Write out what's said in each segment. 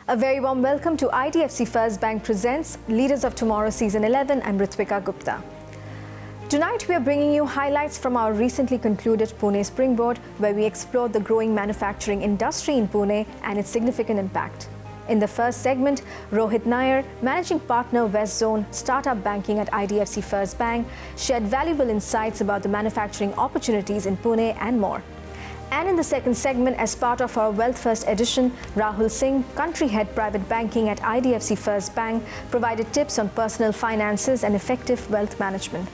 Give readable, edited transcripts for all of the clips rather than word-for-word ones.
A very warm welcome to IDFC First Bank presents Leaders of Tomorrow Season 11. I'm Ritvika Gupta. Tonight we are bringing you highlights from our recently concluded Pune Springboard, where we explored the growing manufacturing industry in Pune and its significant impact. In the first segment, Rohith Nair, Managing Partner West Zone Startup Banking at IDFC First Bank, shared valuable insights about the manufacturing opportunities in Pune and more. And in the second segment, as part of our Wealth First edition, Rahul Singh, Country Head Private Banking at IDFC First Bank, provided tips on personal finances and effective wealth management.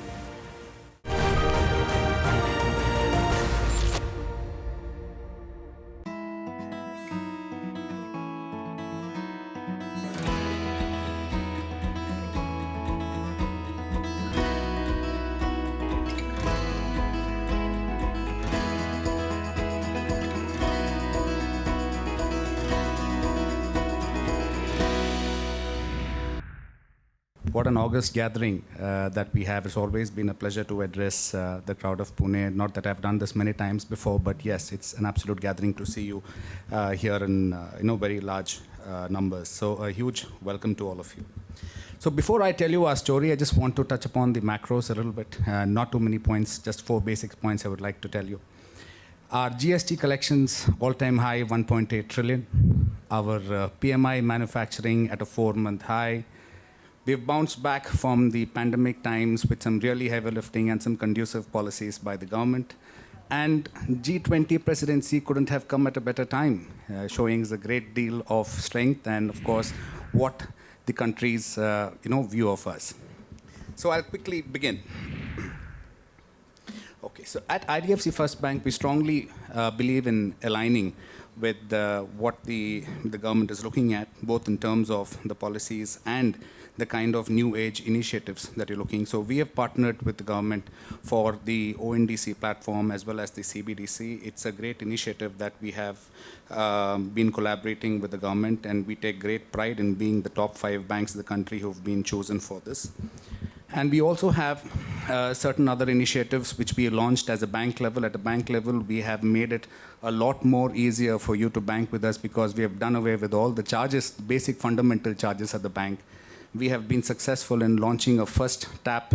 What an august gathering that we have. It's always been a pleasure to address the crowd of Pune. Not that I've done this many times before, but yes, it's an absolute gathering to see you here in very large numbers. So a huge welcome to all of you. So before I tell you our story, I just want to touch upon the macros a little bit. Not too many points, just 4 basic points I would like to tell you. Our GST collections all-time high, 1.8 trillion. Our PMI manufacturing at a 4-month high. We've bounced back from the pandemic times with some really heavy lifting and some conducive policies by the government. And G20 presidency couldn't have come at a better time, showing a great deal of strength and, of course, what the country's view of us. So I'll quickly begin. Okay, so at IDFC First Bank, we strongly believe in aligning with what the government is looking at, both in terms of the policies and the kind of new age initiatives that you're looking. So we have partnered with the government for the ONDC platform as well as the CBDC. It's a great initiative that we have been collaborating with the government, and we take great pride in being the top 5 banks in the country who've been chosen for this. And we also have certain other initiatives which we launched as a bank level. At a bank level, we have made it a lot more easier for you to bank with us because we have done away with all the charges, basic fundamental charges at the bank. We have been successful in launching a first tap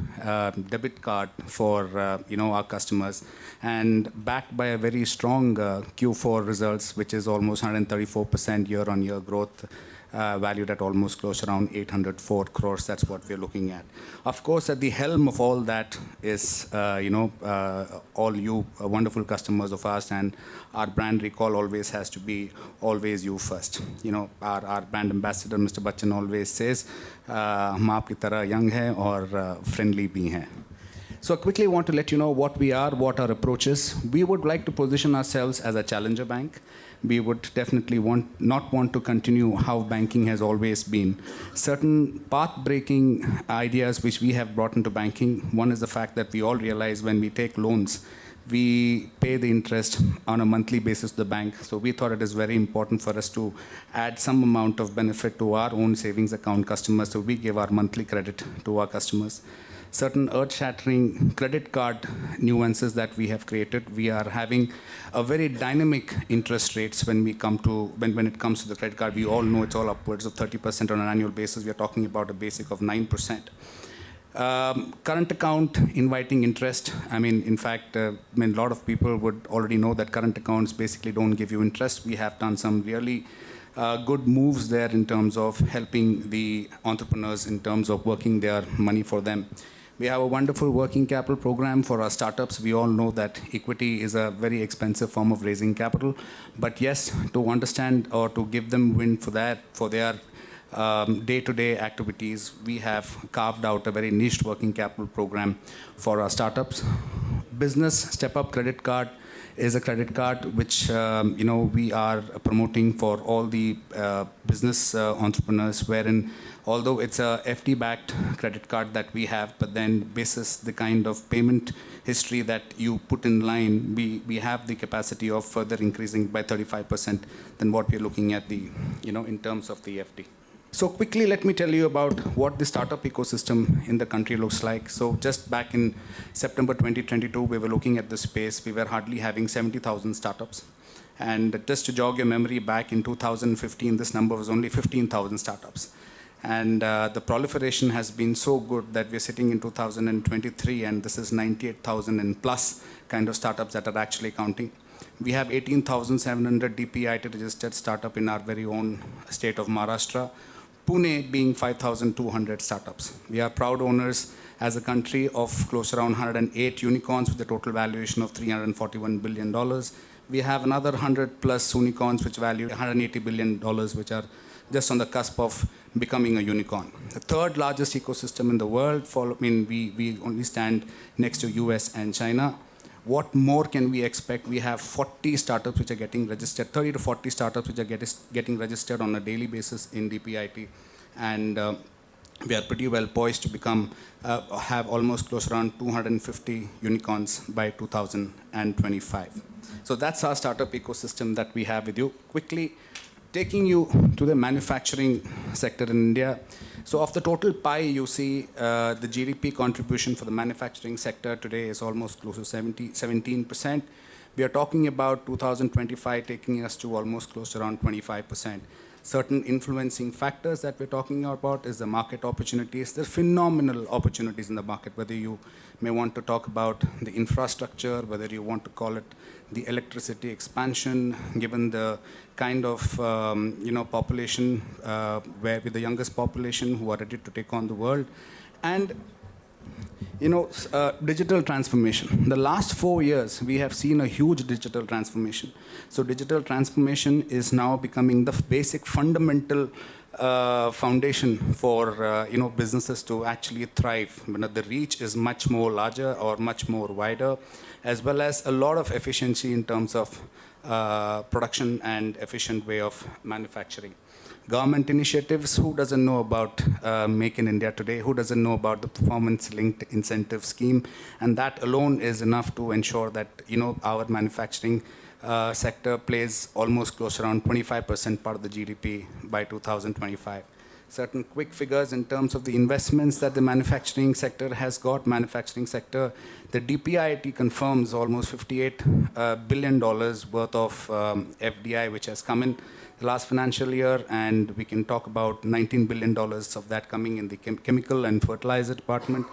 debit card for our customers, and backed by a very strong Q4 results, which is almost 134% year-on-year growth, valued at almost close around 804 crores. That's what we're looking at. Of course, at the helm of all that is, all you wonderful customers of ours, and our brand recall always has to be always you first. Our brand ambassador, Mr. Bachchan, always says, "Hum aapki tarah young hai aur friendly bhi hain." So I quickly want to let you know what we are, what our approach is. We would like to position ourselves as a challenger bank. We would definitely not want to continue how banking has always been. Certain path-breaking ideas which we have brought into banking. One is the fact that we all realize when we take loans, we pay the interest on a monthly basis to the bank. So we thought it is very important for us to add some amount of benefit to our own savings account customers. So we give our monthly credit to our customers. Certain earth-shattering credit card nuances that we have created. We are having a very dynamic interest rates when it comes to the credit card. We all know it's all upwards of 30% on an annual basis. We are talking about a basic of 9%. Current account inviting interest. In fact, a lot of people would already know that current accounts basically don't give you interest. We have done some really good moves there in terms of helping the entrepreneurs in terms of working their money for them. We have a wonderful working capital program for our startups. We all know that equity is a very expensive form of raising capital. But yes, to understand or to give them wind for their day-to-day activities, we have carved out a very niche working capital program for our startups. Business step-up credit card is a credit card which we are promoting for all the business entrepreneurs, wherein although it's a FD-backed credit card that we have, but then basis the kind of payment history that you put in line, we have the capacity of further increasing by 35% than what we're looking at in terms of the FD. So quickly, let me tell you about what the startup ecosystem in the country looks like. So just back in September 2022, we were looking at the space. We were hardly having 70,000 startups. And just to jog your memory, back in 2015, this number was only 15,000 startups. And the proliferation has been so good that we're sitting in 2023, and this is 98,000 and plus kind of startups that are actually counting. We have 18,700 DPIT registered startup in our very own state of Maharashtra. Pune being 5,200 startups. We are proud owners as a country of close around 108 unicorns with a total valuation of $341 billion. We have another 100 plus unicorns which value $180 billion, which are just on the cusp of becoming a unicorn. The third largest ecosystem in the world, we only stand next to US and China. What more can we expect? We have 40 startups which are getting registered, 30 to 40 startups which are getting registered on a daily basis in DPIT. And we are pretty well poised to become, have almost close around 250 unicorns by 2025. So that's our startup ecosystem that we have with you. Quickly taking you to the manufacturing sector in India. So of the total pie, you see the GDP contribution for the manufacturing sector today is almost close to 17%. We are talking about 2025 taking us to almost close to around 25%. Certain influencing factors that we're talking about is the market opportunities. There are phenomenal opportunities in the market, whether you may want to talk about the infrastructure, whether you want to call it the electricity expansion, given the kind of population where with the youngest population who are ready to take on the world. And digital transformation. The last 4 years, we have seen a huge digital transformation. So digital transformation is now becoming the basic fundamental foundation for businesses to actually thrive. The reach is much more larger or much more wider, as well as a lot of efficiency in terms of production and efficient way of manufacturing. Government initiatives, who doesn't know about Make in India today? Who doesn't know about the performance-linked incentive scheme? And that alone is enough to ensure that our manufacturing sector plays almost close around 25% part of the GDP by 2025. Certain quick figures in terms of the investments that the manufacturing sector has got. Manufacturing sector, the DPIT confirms almost $58 billion worth of FDI which has come in the last financial year, and we can talk about $19 billion of that coming in the chemical and fertilizer department.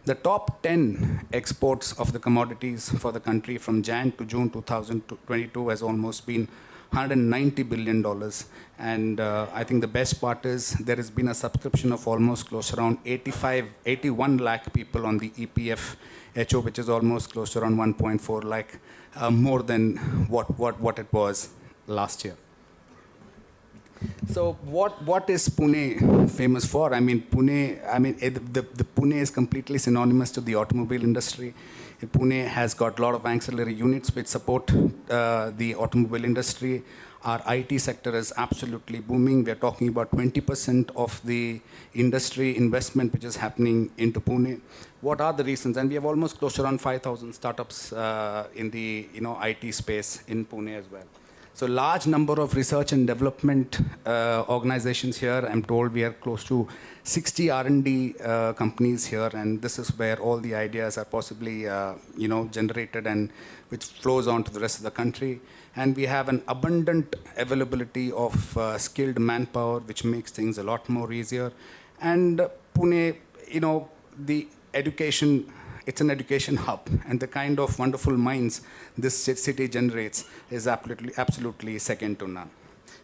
The top 10 exports of the commodities for the country from Jan to June 2022 has almost been $190 billion. And I think the best part is there has been a subscription of almost close around 81 lakh people on the EPF HO, which is almost close to around 1.4 lakh, more than what it was last year. So what is Pune famous for? The Pune is completely synonymous to the automobile industry. Pune has got a lot of ancillary units which support the automobile industry. Our IT sector is absolutely booming. We're talking about 20% of the industry investment which is happening into Pune. What are the reasons? And we have almost close to around 5,000 startups in the IT space in Pune as well. So large number of research and development organizations here. I'm told we are close to 60 R&D companies here, and this is where all the ideas are possibly generated and which flows on to the rest of the country. And we have an abundant availability of skilled manpower, which makes things a lot more easier. And Pune, the education, it's an education hub, and the kind of wonderful minds this city generates is absolutely second to none.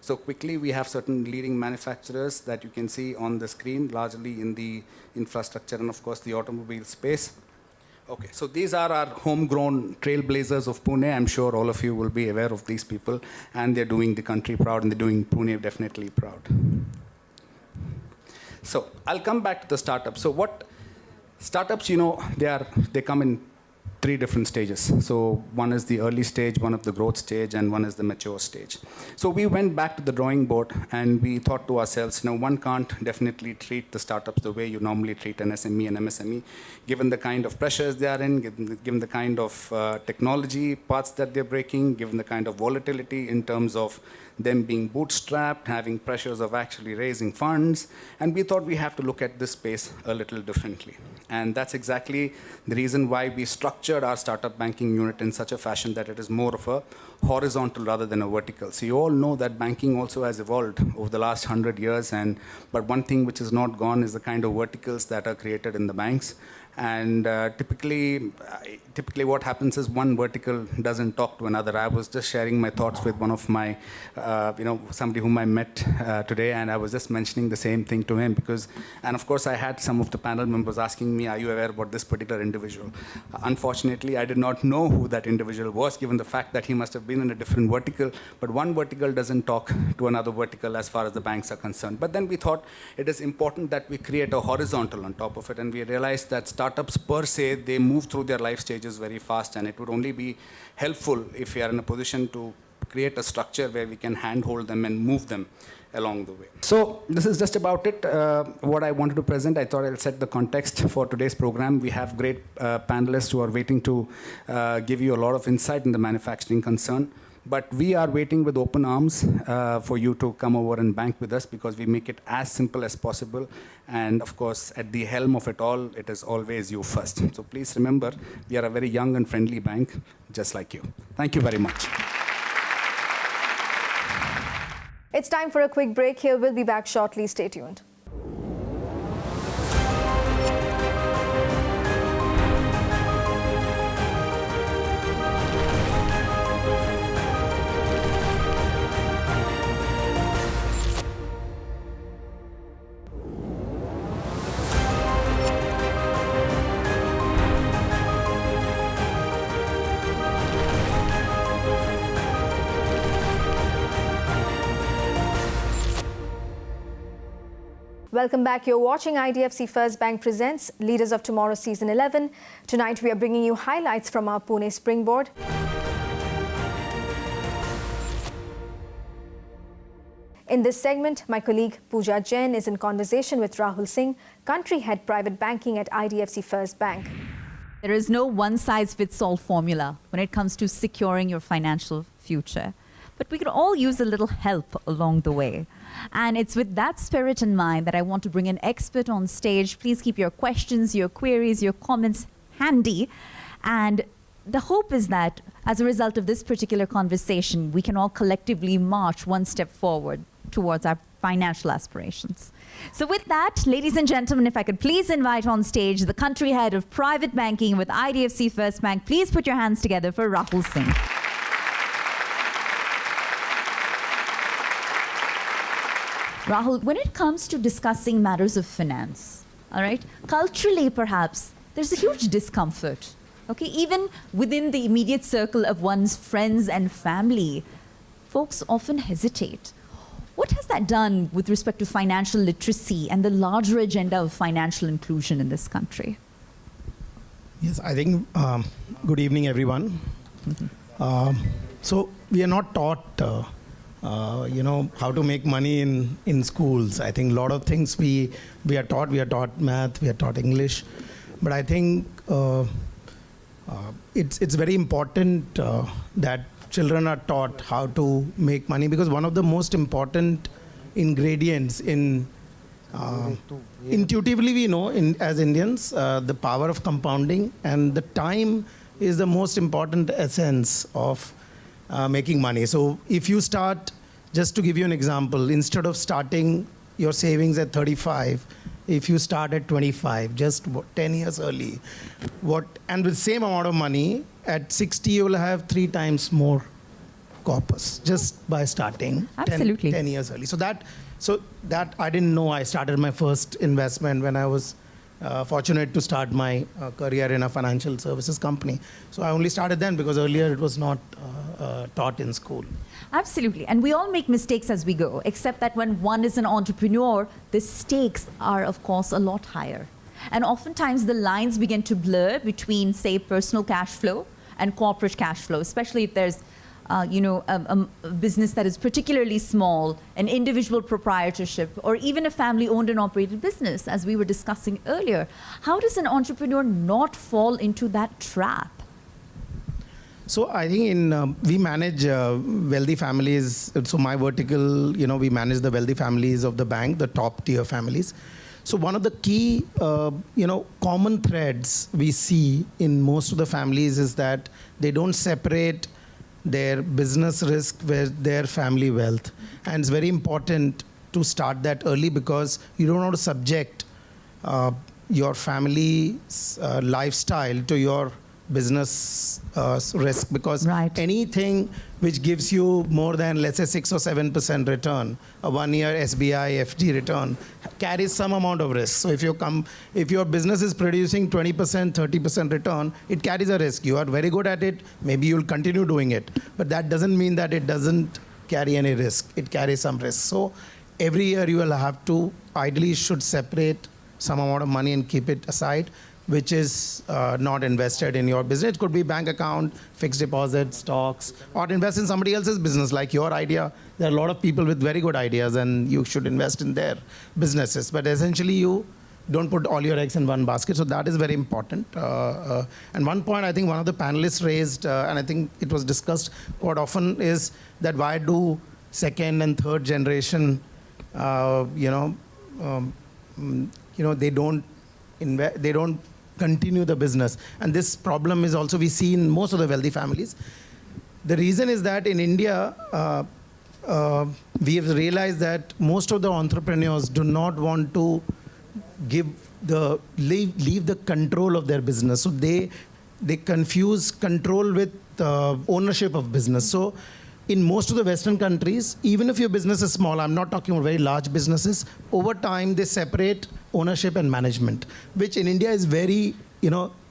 So quickly, we have certain leading manufacturers that you can see on the screen, largely in the infrastructure and, of course, the automobile space. Okay, so these are our homegrown trailblazers of Pune. I'm sure all of you will be aware of these people, and they're doing the country proud, and they're doing Pune definitely proud. So I'll come back to the startups. So what startups, they come in three different stages. So one is the early stage, one of the growth stage, and one is the mature stage. So we went back to the drawing board and we thought to ourselves, now one can't definitely treat the startups the way you normally treat an SME and MSME, given the kind of pressures they are in, given the kind of technology parts that they're breaking, given the kind of volatility in terms of them being bootstrapped, having pressures of actually raising funds. And we thought we have to look at this space a little differently. And that's exactly the reason why we structured our startup banking unit in such a fashion that it is more of a horizontal rather than a vertical. So you all know that banking also has evolved over the last 100 years. But one thing which is not gone is the kind of verticals that are created in the banks. And typically what happens is one vertical doesn't talk to another. I was just sharing my thoughts with one of my, somebody whom I met today, and I was just mentioning the same thing to him and of course I had some of the panel members asking me, are you aware about this particular individual? Unfortunately, I did not know who that individual was, given the fact that he must have been in a different vertical, but one vertical doesn't talk to another vertical as far as the banks are concerned. But then we thought it is important that we create a horizontal on top of it, and we realized that startups per se, they move through their life stages very fast, and it would only be helpful if we are in a position to create a structure where we can handhold them and move them along the way. So this is just about it. What I wanted to present, I thought I'll set the context for today's program. We have great panelists who are waiting to give you a lot of insight in the manufacturing concern. But we are waiting with open arms for you to come over and bank with us, because we make it as simple as possible. And of course, at the helm of it all, it is always you first. So please remember, we are a very young and friendly bank, just like you. Thank you very much. It's time for a quick break here. We'll be back shortly. Stay tuned. Welcome back. You're watching IDFC First Bank presents Leaders of Tomorrow Season 11. Tonight we are bringing you highlights from our Pune Springboard. In this segment, my colleague Pooja Jain is in conversation with Rahul Singh, Country Head Private Banking at IDFC First Bank. There is no one-size-fits-all formula when it comes to securing your financial future. But we could all use a little help along the way. And it's with that spirit in mind that I want to bring an expert on stage. Please keep your questions, your queries, your comments handy. And the hope is that as a result of this particular conversation, we can all collectively march one step forward towards our financial aspirations. So with that, ladies and gentlemen, if I could please invite on stage the country head of private banking with IDFC First Bank. Please put your hands together for Rahul Singh. Rahul, when it comes to discussing matters of finance, all right, culturally perhaps, there's a huge discomfort, okay? Even within the immediate circle of one's friends and family, folks often hesitate. What has that done with respect to financial literacy and the larger agenda of financial inclusion in this country? Yes, I think, good evening, everyone. So we are not taught how to make money in schools. I think a lot of things we are taught math, we are taught English. But I think it's very important that children are taught how to make money, because one of the most important ingredients intuitively we know as Indians, the power of compounding, and the time is the most important essence of making money. So if you start, just to give you an example, instead of starting your savings at 35, if you start at 25, just 10 years early, and with the same amount of money, at 60 you will have 3 times more corpus just by starting 10 years early. So that I didn't know. I started my first investment when I was fortunate to start my career in a financial services company. So I only started then, because earlier it was not taught in school. Absolutely. And we all make mistakes as we go, except that when one is an entrepreneur, the stakes are, of course, a lot higher. And oftentimes the lines begin to blur between, say, personal cash flow and corporate cash flow, especially if there's a business that is particularly small, an individual proprietorship, or even a family-owned and operated business, as we were discussing earlier. How does an entrepreneur not fall into that trap? So I think we manage wealthy families. So my vertical, we manage the wealthy families of the bank, the top tier families. So one of the key, common threads we see in most of the families is that they don't separate their business risk with their family wealth. And it's very important to start that early, because you don't want to subject your family's lifestyle to your business risk, because anything which gives you more than, let's say, 6 or 7% return, a 1-year SBI FD return, carries some amount of risk. So if your business is producing 20%, 30% return, it carries a risk. You are very good at it, maybe you'll continue doing it, but that doesn't mean that it doesn't carry any risk. It carries some risk. So every year you will have to, ideally should separate some amount of money and keep it aside, which is not invested in your business. It could be bank account, fixed deposit, stocks, or invest in somebody else's business, like your idea. There are a lot of people with very good ideas, and you should invest in their businesses. But essentially, you don't put all your eggs in one basket. So that is very important. And one point I think one of the panelists raised, and I think it was discussed quite often, is that why do second and third generation, they don't continue the business. And this problem is also we see in most of the wealthy families. The reason is that in India, we have realized that most of the entrepreneurs do not want to leave the control of their business. So they confuse control with ownership of business. So in most of the Western countries, even if your business is small, I'm not talking about very large businesses, over time they separate ownership and management, which in India is very,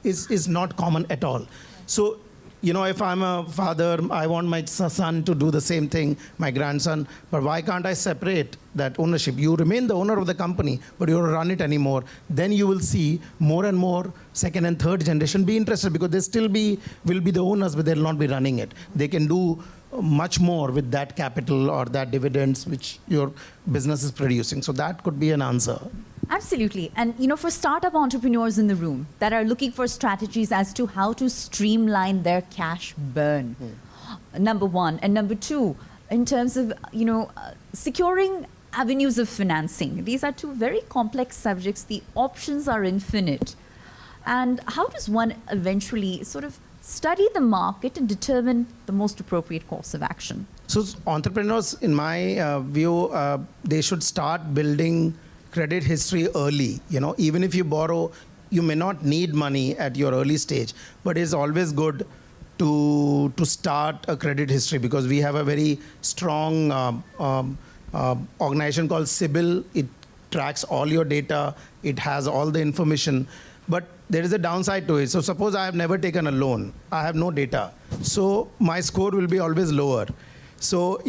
is not common at all. So, if I'm a father, I want my son to do the same thing, my grandson, but why can't I separate that ownership? You remain the owner of the company, but you don't run it anymore. Then you will see more and more second and third generation be interested, because they still will be the owners, but they'll not be running it. They can do much more with that capital or that dividends which your business is producing. So that could be an answer. Absolutely. And, for startup entrepreneurs in the room that are looking for strategies as to how to streamline their cash burn, number one. And number two, in terms of, securing avenues of financing. These are two very complex subjects. The options are infinite. And how does one eventually sort of study the market and determine the most appropriate course of action? So entrepreneurs, in my view, they should start building credit history early. Even if you borrow, you may not need money at your early stage, but it's always good to start a credit history, because we have a very strong organization called CIBIL. It tracks all your data. It has all the information. But there is a downside to it. So suppose I have never taken a loan. I have no data. So my score will be always lower. So,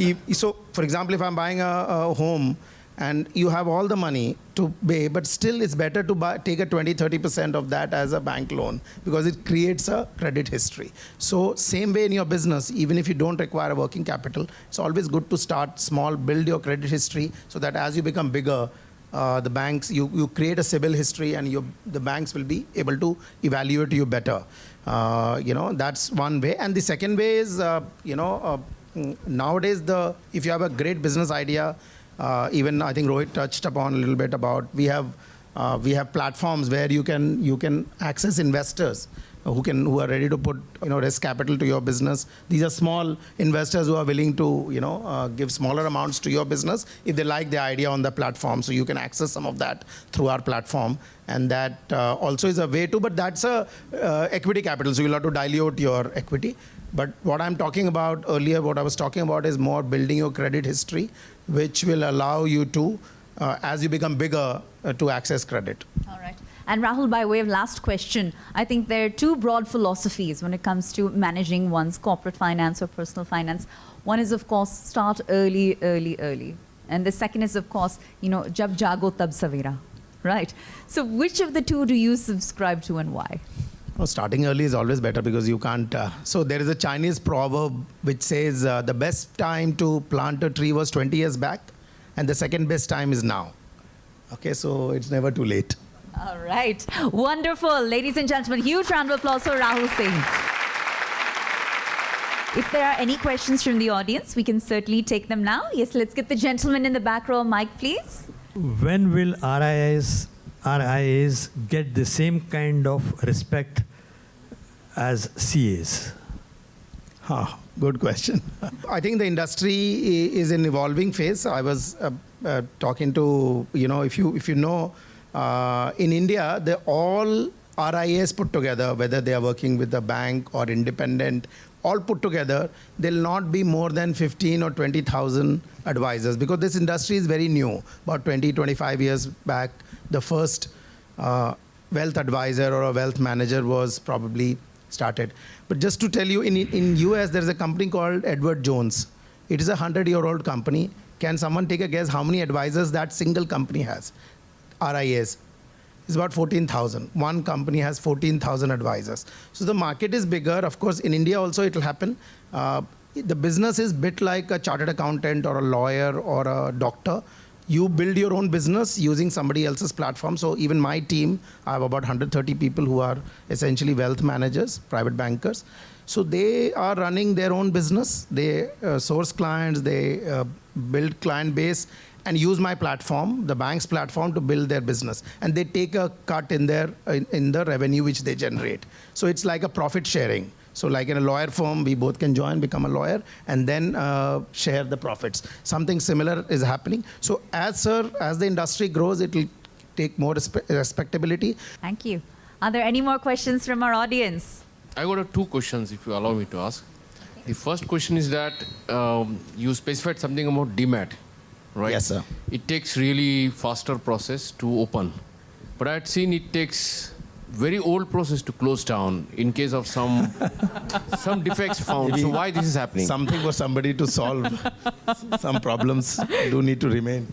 for example, if I'm buying a home, and you have all the money to pay, but still it's better to take a 20-30% of that as a bank loan, because it creates a credit history. So same way in your business, even if you don't require a working capital, it's always good to start small, build your credit history, so that as you become bigger, the banks, you create a CIBIL history, and the banks will be able to evaluate you better. That's one way. And the second way is, nowadays, if you have a great business idea, even I think Rohith touched upon a little bit about, we have platforms where you can access investors who are ready to put risk capital to your business. These are small investors who are willing to give smaller amounts to your business if they like the idea on the platform. So you can access some of that through our platform, and that also is a way to. But that's a equity capital, so you'll have to dilute your equity. But what I'm talking about earlier, what I was talking about is more building your credit history, which will allow you to, as you become bigger, to access credit. All right. And Rahul, by way of last question, I think there are two broad philosophies when it comes to managing one's corporate finance or personal finance. One is, of course, start early. And the second is, of course, jab jago tab savera. Right. So which of the two do you subscribe to and why? Well, starting early is always better because you can't. So there is a Chinese proverb which says the best time to plant a tree was 20 years back, and the second best time is now. Okay, so it's never too late. All right. Wonderful. Ladies and gentlemen, huge round of applause for Rahul Singh. If there are any questions from the audience, we can certainly take them now. Yes, let's get the gentleman in the back row mic, please. When will RIAs get the same kind of respect as CAs? Good question. I think the industry is in evolving phase. I was talking to, if you know, in India, all RIAs put together, whether they are working with a bank or independent, all put together, there'll not be more than 15 or 20,000 advisors because this industry is very new. About 20, 25 years back, the first wealth advisor or a wealth manager was probably started. But just to tell you, in US, there's a company called Edward Jones. It is a 100-year-old company. Can someone take a guess how many advisors that single company has? RIAs. It's about 14,000. One company has 14,000 advisors. So the market is bigger. Of course, in India also it will happen. The business is a bit like a chartered accountant or a lawyer or a doctor. You build your own business using somebody else's platform. So even my team, I have about 130 people who are essentially wealth managers, private bankers. So they are running their own business. They source clients, they build client base and use my platform, the bank's platform, to build their business. And they take a cut in the revenue which they generate. So it's like a profit sharing. So like in a lawyer firm, we both can join, become a lawyer, and then share the profits. Something similar is happening. So as the industry grows, it will take more respectability. Thank you. Are there any more questions from our audience? I got two questions, if you allow me to ask. The first question is that you specified something about DMAT, right? Yes, sir. It takes really faster process to open. But I had seen it takes very old process to close down in case of some defects found. Maybe so why this is happening? Something for somebody to solve. Some problems do need to remain.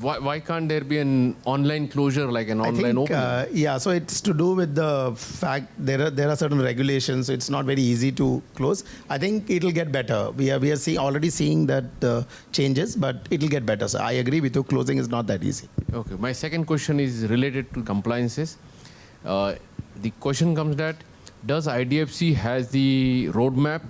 Why can't there be an online closure like an online opening? Yeah, so it's to do with the fact there are certain regulations, so it's not very easy to close. I think it'll get better. We are already seeing that changes, but it'll get better. So I agree with you, closing is not that easy. Okay, my second question is related to compliances. The question comes that, does IDFC has the roadmap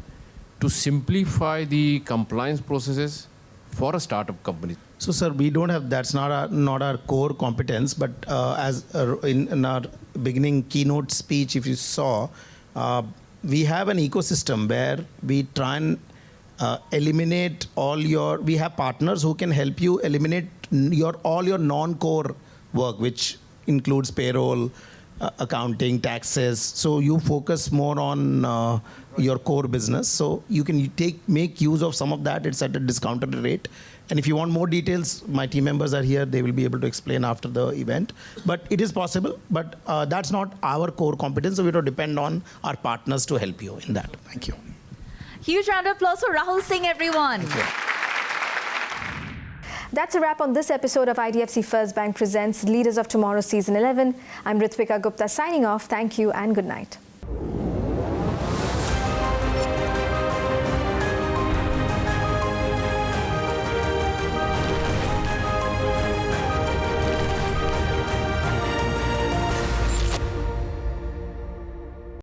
to simplify the compliance processes for a startup company? So, sir, we don't have, that's not our core competence, but as in our beginning keynote speech, if you saw, we have an ecosystem where we try and eliminate we have partners who can help you eliminate all your non-core work, which includes payroll, accounting, taxes. So you focus more on your core business. So you can make use of some of that. It's at a discounted rate. And if you want more details, my team members are here. They will be able to explain after the event. But it is possible. But that's not our core competence. So we don't depend on our partners to help you in that. Thank you. Huge round of applause for Rahul Singh, everyone. Thank you. That's a wrap on this episode of IDFC First Bank Presents Leaders of Tomorrow Season 11. I'm Ritvika Gupta signing off. Thank you and good night.